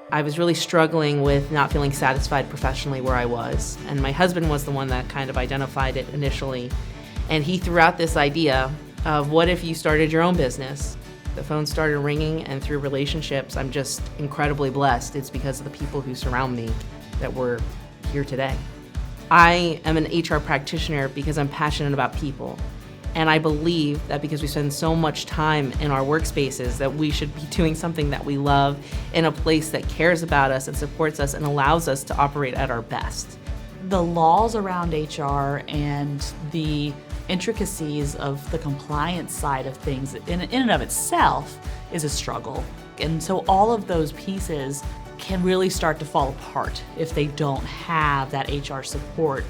I was really struggling with not feeling satisfied professionally where I was. And my husband was the one that kind of identified it initially. And he threw out this idea of what if you started your own business? The phone started ringing, and through relationships, I'm just incredibly blessed. It's because of the people who surround me that we're here today. I am an HR practitioner because I'm passionate about people. And I believe that because we spend so much time in our workspaces that we should be doing something that we love in a place that cares about us and supports us and allows us to operate at our best. The laws around HR and the intricacies of the compliance side of things in and of itself is a struggle. And so all of those pieces can really start to fall apart if they don't have that HR support.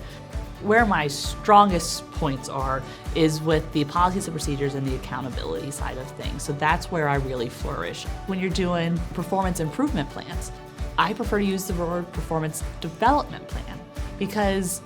Where my strongest points are is with the policies and procedures and the accountability side of things. So that's where I really flourish. When you're doing performance improvement plans, I prefer to use the word performance development plan, because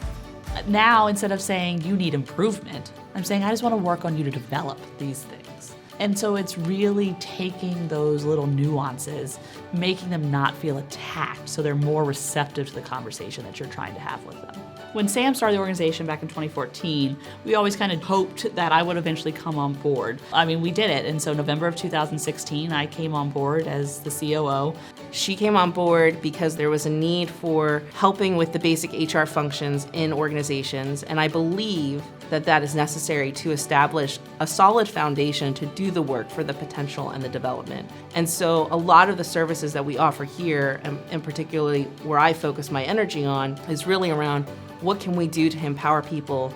now instead of saying you need improvement, I'm saying I just want to work on you to develop these things. And so it's really taking those little nuances, making them not feel attacked so they're more receptive to the conversation that you're trying to have with them. When Sam started the organization back in 2014, we always kind of hoped that I would eventually come on board. I mean, we did it, and so November of 2016, I came on board as the COO. She came on board because there was a need for helping with the basic HR functions in organizations, and I believe that that is necessary to establish a solid foundation to do the work for the potential and the development. And so a lot of the services that we offer here, and particularly where I focus my energy on, is really around what can we do to empower people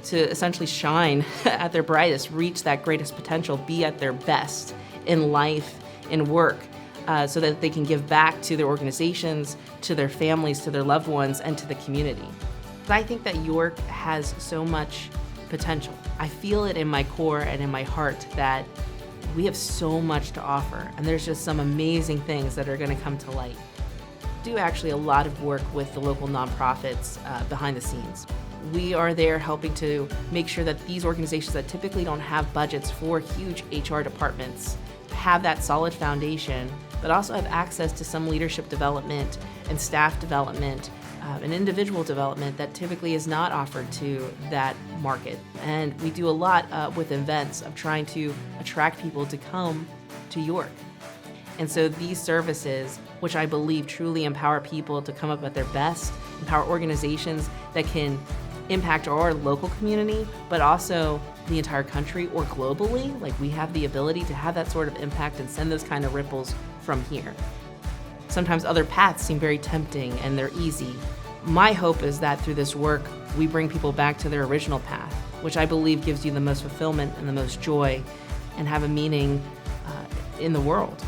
to essentially shine at their brightest, reach that greatest potential, be at their best in life, in work, so that they can give back to their organizations, to their families, to their loved ones, and to the community. I think that York has so much potential. I feel it in my core and in my heart that we have so much to offer, and there's just some amazing things that are going to come to light. Do actually a lot of work with the local nonprofits behind the scenes. We are there helping to make sure that these organizations that typically don't have budgets for huge HR departments have that solid foundation, but also have access to some leadership development and staff development and individual development that typically is not offered to that market. And we do a lot with events of trying to attract people to come to York. And so these services, which I believe truly empower people to come up at their best, empower organizations that can impact our local community, but also the entire country or globally. Like, we have the ability to have that sort of impact and send those kind of ripples from here. Sometimes other paths seem very tempting and they're easy. My hope is that through this work, we bring people back to their original path, which I believe gives you the most fulfillment and the most joy and have a meaning in the world.